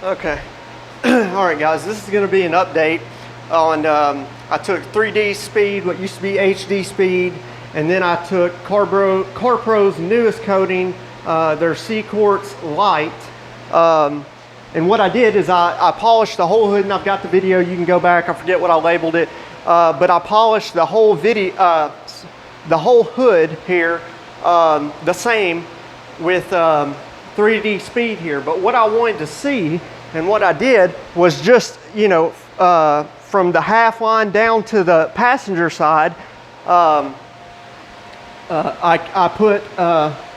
Okay. All right, guys, this is going to be an update on, I took 3D speed, what used to be HD speed, and then I took CARPRO's newest coating, their C-Quartz Light. And what I did is I polished the whole hood, and I've got the video, you can go back, I forget what I labeled it, but I polished the whole the whole hood here the same with 3D speed here. But what I wanted to see, and what I did, was just, you know, from the half line down to the passenger side, I put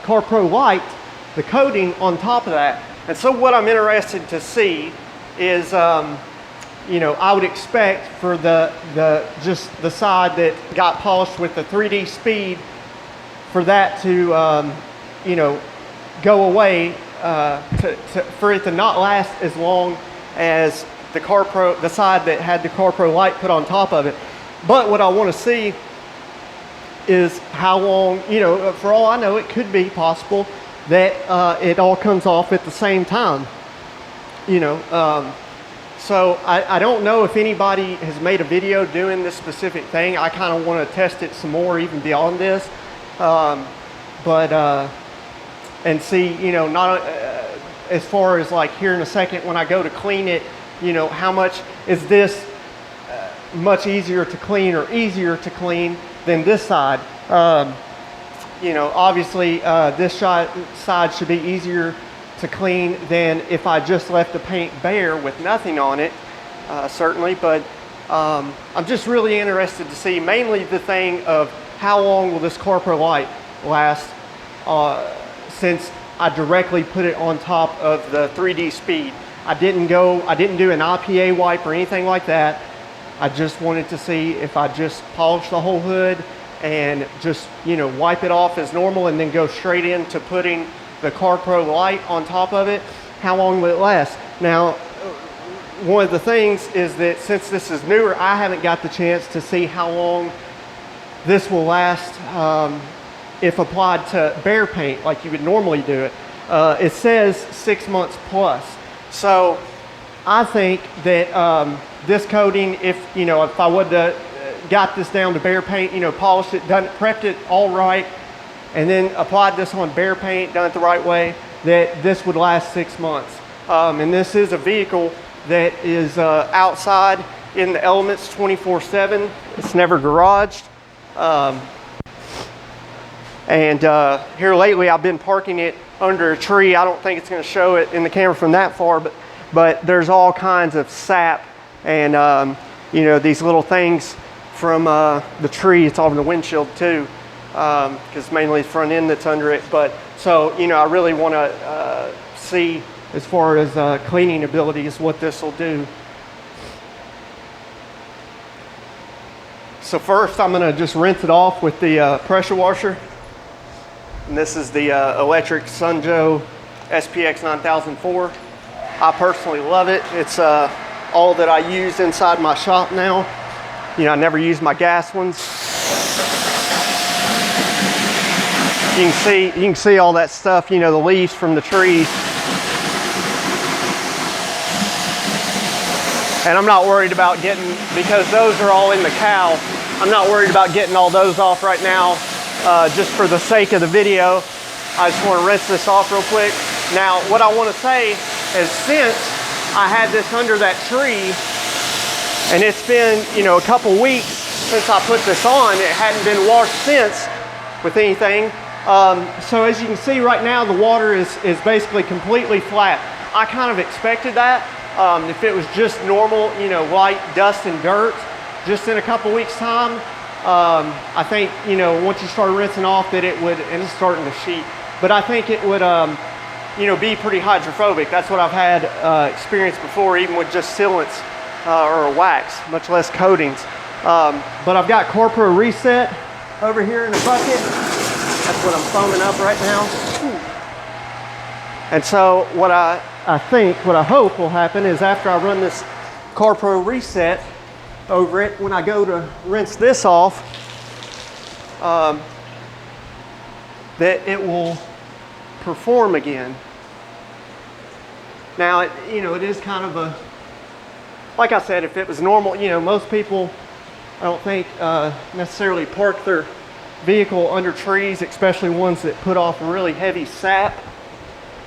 CARPRO Light, the coating, on top of that. And so what I'm interested to see is, you know, I would expect for just the side that got polished with the 3D speed, for that to, you know, go away, for it to not last as long as the CARPRO, the side that had the CARPRO Light put on top of it. But what I want to see is how long, you know, for all I know, it could be possible that it all comes off at the same time, you know. So I don't know if anybody has made a video doing this specific thing. I kind of want to test it some more, even beyond this, and see, you know, not as far as like here in a second when I go to clean it, you know, how much is this much easier to clean or easier to clean than this side. You know, obviously this side should be easier to clean than if I just left the paint bare with nothing on it, certainly. But I'm just really interested to see mainly the thing of how long will this CARPRO Light last, since I directly put it on top of the 3D speed. I didn't do an IPA wipe or anything like that. I just wanted to see if I just polish the whole hood and just, you know, wipe it off as normal and then go straight into putting the CARPRO Light on top of it, how long will it last? Now, one of the things is that since this is newer, I haven't got the chance to see how long this will last if applied to bare paint like you would normally do it. It says 6 months plus. So I think that this coating, if, you know, if I would have got this down to bare paint, you know, polished it, prepped it all right, and then applied this on bare paint, done it the right way, that this would last 6 months. And this is a vehicle that is outside in the elements 24/7. It's never garaged. And here lately I've been parking it under a tree. I don't think it's going to show it in the camera from that far, but there's all kinds of sap and you know, these little things from the tree. It's on the windshield too, because mainly the front end that's under it. But so, you know, I really want to see as far as cleaning abilities what this will do. So first I'm going to just rinse it off with the pressure washer. And this is the electric Sunjo SPX 9004. I personally love it. It's all that I use inside my shop now. You know, I never use my gas ones. You can see all that stuff, you know, the leaves from the trees. And I'm not worried about getting, because those are all in the cow, I'm not worried about getting all those off right now. Just for the sake of the video, I just want to rinse this off real quick. Now, what I want to say is, since I had this under that tree, and it's been, you know, a couple weeks since I put this on, it hadn't been washed since with anything. So as you can see right now, the water is basically completely flat. I kind of expected that. If it was just normal, you know, light dust and dirt, just in a couple weeks time, I think, you know, once you start rinsing off that it would, and it's starting to sheet, but I think it would, you know, be pretty hydrophobic. That's what I've had experience before, even with just sealants or a wax, much less coatings. But I've got CARPRO Reset over here in a bucket. That's what I'm foaming up right now. And so what I hope will happen is, after I run this CARPRO Reset over it, when I go to rinse this off, that it will perform again. Now, it is kind of a, like I said, if it was normal, most people, I don't think necessarily park their vehicle under trees, especially ones that put off really heavy sap.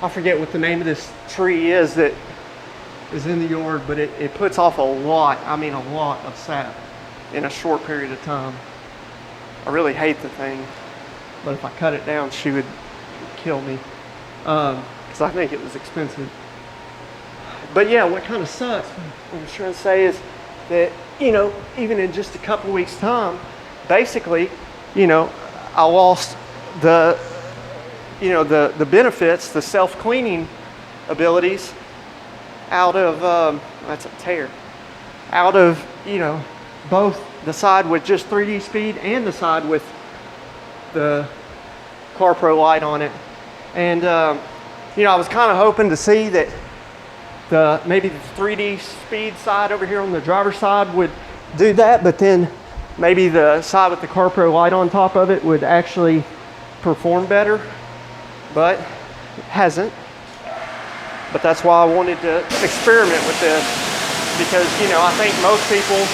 I forget what the name of this tree is that is in the yard, but it puts off a lot of sap in a short period of time. I really hate the thing, but if I cut it down, she would kill me, because I think it was expensive. But yeah, what kind of sucks, what I'm trying to say is that, even in just a couple weeks time, basically, I lost the benefits, the self-cleaning abilities out of, that's a tear, out of, both the side with just 3D speed and the side with the CARPRO light on it. And, I was kind of hoping to see that maybe the 3D speed side over here on the driver's side would do that, but then maybe the side with the CARPRO light on top of it would actually perform better, but it hasn't. But that's why I wanted to experiment with this, because I think most people,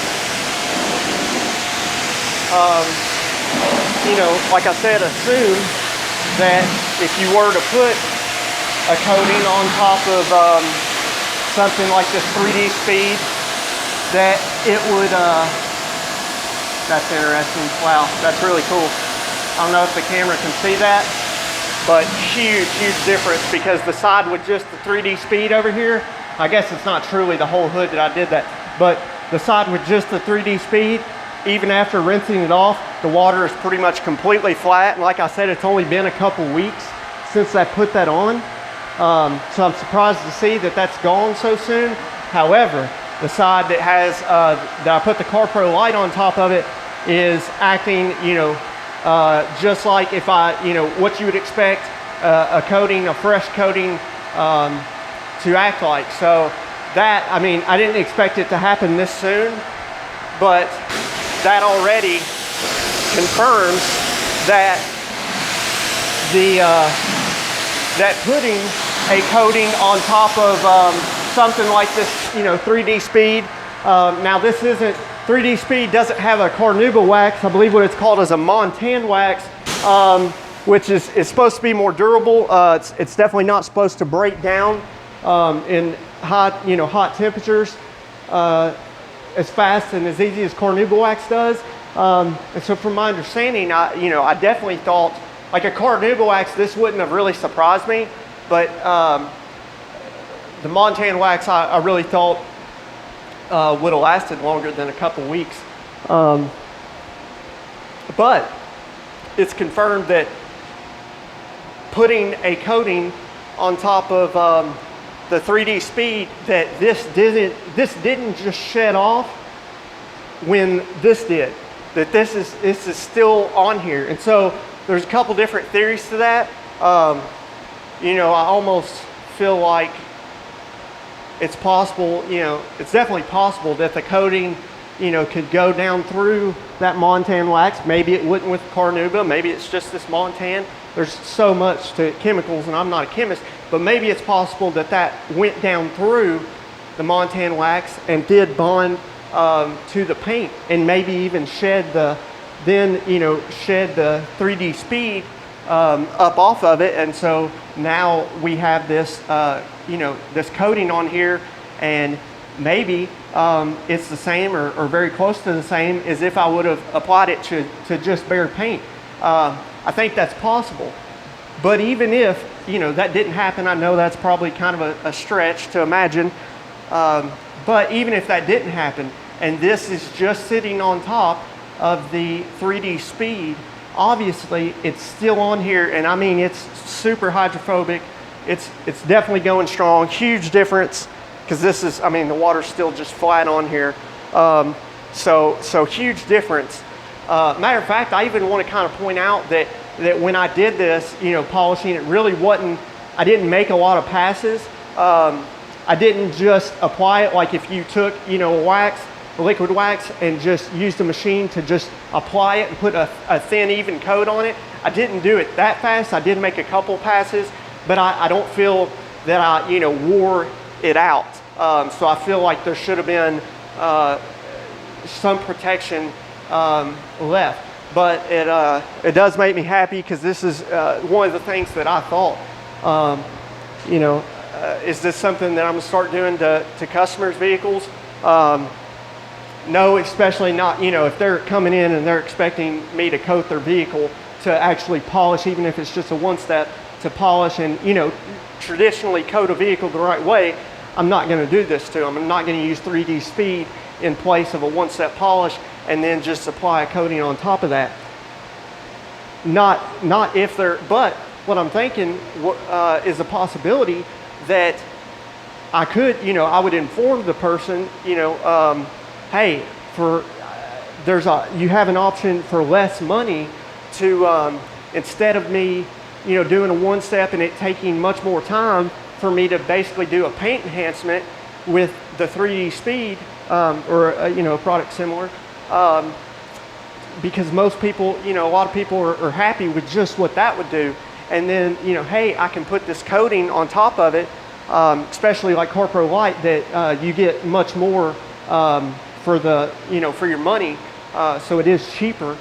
like I said, assume that if you were to put a coating on top of something like this 3D speed, that it would, that's interesting. Wow, that's really cool. I don't know if the camera can see that, but huge difference, because the side with just the 3D speed over here, I guess it's not truly the whole hood that I did that, but the side with just the 3D speed, even after rinsing it off, the water is pretty much completely flat. And like I said, it's only been a couple weeks since I put that on. So I'm surprised to see that that's gone so soon. However, the side that has, that I put the CARPRO light on top of it is acting, just like if I, what you would expect a coating, a fresh coating to act like. So that, I didn't expect it to happen this soon, but that already confirms that that putting a coating on top of something like this, 3D speed. Now this isn't, 3D speed doesn't have a carnauba wax. I believe what it's called is a Montan wax, which is supposed to be more durable. It's definitely not supposed to break down in hot temperatures as fast and as easy as carnauba wax does. And so from my understanding, I definitely thought, like a carnauba wax, this wouldn't have really surprised me, but the Montan wax I really thought would have lasted longer than a couple weeks. But it's confirmed that putting a coating on top of the 3D speed, that this didn't just shed off when this did, that this is still on here. And so there's a couple different theories to that. I almost feel like it's possible, it's definitely possible that the coating, could go down through that Montan wax. Maybe it wouldn't with carnauba, maybe it's just this Montan. There's so much to chemicals, and I'm not a chemist, but maybe it's possible that went down through the Montan wax and did bond to the paint, and maybe even shed the 3D speed up off of it. And so now we have this, this coating on here, and maybe it's the same or very close to the same as if I would have applied it to just bare paint. I think that's possible. But even if, that didn't happen, I know that's probably kind of a stretch to imagine. But even if that didn't happen, and this is just sitting on top of the 3D speed, obviously it's still on here, and it's super hydrophobic. It's definitely going strong. Huge difference, because this is, the water's still just flat on here. So huge difference. Matter of fact, I even want to kind of point out that when I did this, polishing, it really wasn't, I didn't make a lot of passes. I didn't just apply it like if you took, a liquid wax, and just used a machine to just apply it and put a thin, even coat on it. I didn't do it that fast. I did make a couple passes, but I don't feel that I, wore it out. So I feel like there should have been some protection left. But it does make me happy, because this is one of the things that I thought, you know, is this something that I'm gonna start doing to customers' vehicles? No, especially not, you know, if they're coming in and they're expecting me to coat their vehicle, to actually polish, even if it's just a one-step, to polish and, you know, traditionally coat a vehicle the right way. I'm not gonna do this to them. I'm not gonna use 3D speed in place of a one-step polish and then just apply a coating on top of that. Not if they're, but what I'm thinking is a possibility that I could, you know, I would inform the person, you know, hey, you have an option for less money to, instead of me, you know, doing a one-step and it taking much more time for me to basically do a paint enhancement with the 3D speed, or you know, a product similar, because most people, you know, a lot of people are happy with just what that would do. And then, you know, hey, I can put this coating on top of it, especially like CARPRO Light, that you get much more for the, you know, for your money, so it is cheaper.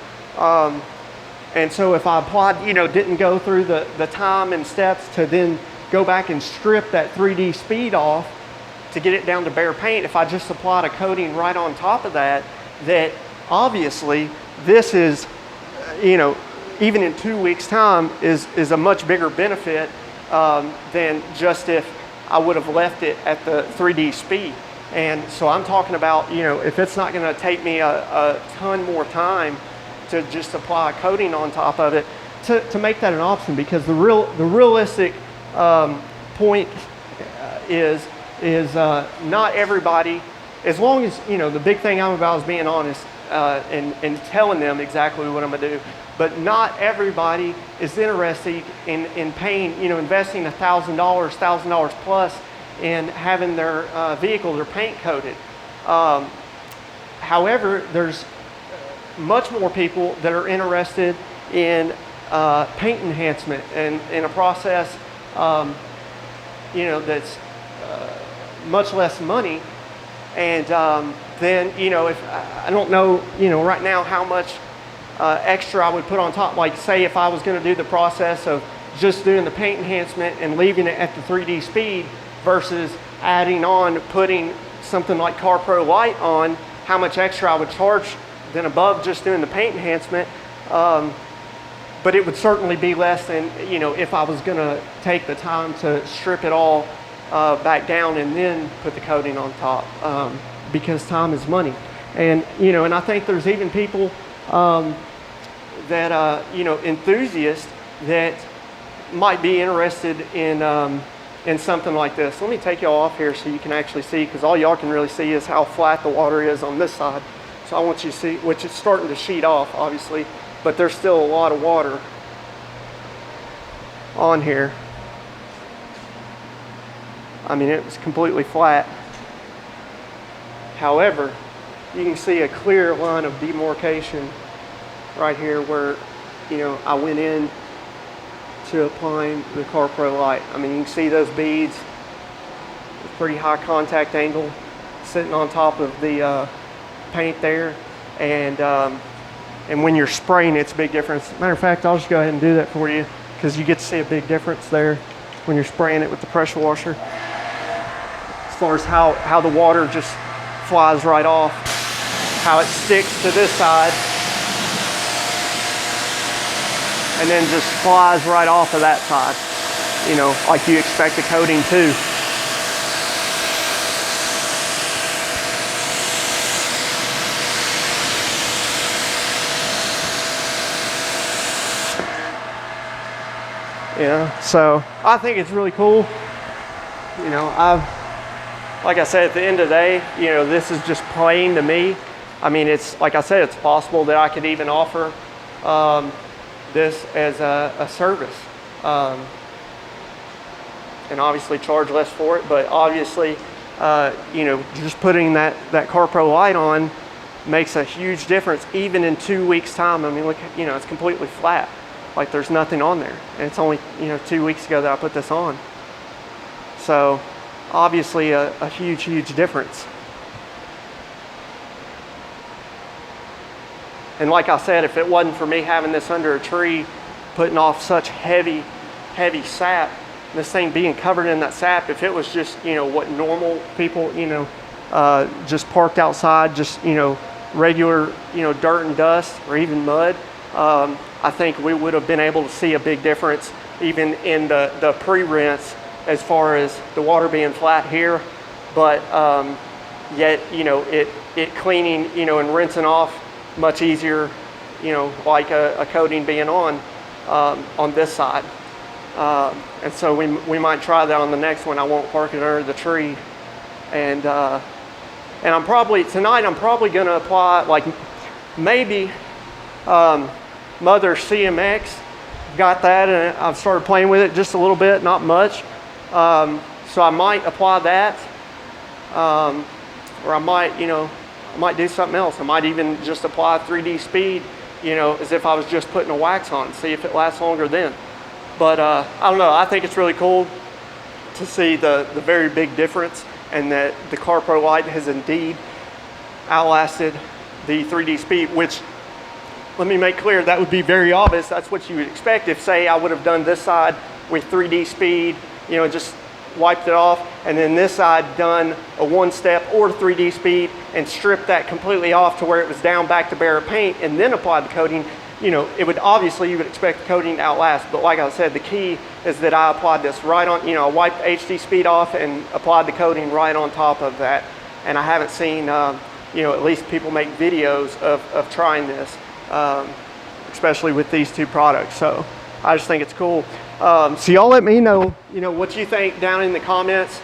And so if I applied, you know, didn't go through the time and steps to then go back and strip that 3D speed off to get it down to bare paint, if I just applied a coating right on top of that, that obviously this is, you know, even in 2 weeks' time is a much bigger benefit than just if I would have left it at the 3D speed. And so I'm talking about, you know, if it's not going to take me a ton more time to just apply a coating on top of it, to make that an option, because the realistic point is not everybody, as long as, you know, the big thing I'm about is being honest and telling them exactly what I'm gonna do. But not everybody is interested in paying, you know, investing $1,000 plus in having their vehicle, their paint coated. However, there's much more people that are interested in paint enhancement and in a process, you know, that's much less money. And then, you know, if I don't know, you know, right now how much extra I would put on top. Like, say if I was going to do the process of just doing the paint enhancement and leaving it at the 3D speed versus adding on, putting something like CARPRO Light on, how much extra I would charge than above just doing the paint enhancement. But it would certainly be less than, you know, if I was going to take the time to strip it all back down and then put the coating on top, because time is money. And, you know, and I think there's even people that, you know, enthusiasts that might be interested in something like this. Let me take y'all off here so you can actually see, because all y'all can really see is how flat the water is on this side. So I want you to see, which is starting to sheet off, obviously, but there's still a lot of water on here. I mean, it was completely flat. However, you can see a clear line of demarcation right here where, you know, I went in to applying the CARPRO Light. I mean, you can see those beads, pretty high contact angle sitting on top of the paint there. And when you're spraying, it's a big difference. Matter of fact, I'll just go ahead and do that for you, because you get to see a big difference there when you're spraying it with the pressure washer. As far as how the water just flies right off, how it sticks to this side and then just flies right off of that side, you know, like you expect a coating to. Yeah, so I think it's really cool. You know, like I said, at the end of the day, you know, this is just plain to me. I mean, it's, like I said, it's possible that I could even offer this as a service, and obviously charge less for it. But obviously, you know, just putting that CARPRO Light on makes a huge difference, even in 2 weeks' time. I mean, look, you know, it's completely flat. Like there's nothing on there. And it's only, you know, 2 weeks ago that I put this on. So, obviously a huge, huge difference. And like I said, if it wasn't for me having this under a tree, putting off such heavy sap, this thing being covered in that sap, if it was just, you know, what normal people, you know, just parked outside, just, you know, regular, you know, dirt and dust or even mud, I think we would have been able to see a big difference even in the pre-rinse as far as the water being flat here. But yet, you know, it cleaning, you know, and rinsing off much easier, you know, like a coating being on this side. And so we might try that on the next one. I won't park it under the tree. And I'm probably, tonight I'm probably gonna apply, like maybe Mother CMX, got that and I've started playing with it just a little bit, not much. So I might apply that, or I might, you know, I might do something else. I might even just apply 3D speed, you know, as if I was just putting a wax on, see if it lasts longer then. But I don't know, I think it's really cool to see the very big difference, and that the CARPRO light has indeed outlasted the 3D speed, which, let me make clear, that would be very obvious. That's what you would expect if, say, I would have done this side with 3D speed, you know, just wiped it off, and then this side done a 1-step or 3D speed and stripped that completely off to where it was down back to bare paint and then applied the coating. You know, it would obviously, you would expect the coating to outlast, but like I said, the key is that I applied this right on, you know, I wiped HD speed off and applied the coating right on top of that. And I haven't seen, you know, at least people make videos of trying this, especially with these two products. So I just think it's cool. So y'all let me know, you know, what you think down in the comments.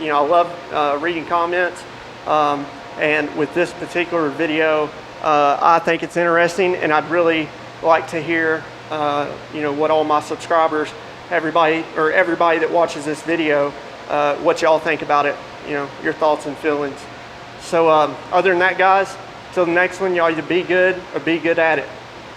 You know, I love reading comments. And with this particular video, I think it's interesting, and I'd really like to hear, you know, what all my subscribers, everybody that watches this video, what y'all think about it, you know, your thoughts and feelings. So other than that, guys, till the next one, y'all either be good or be good at it.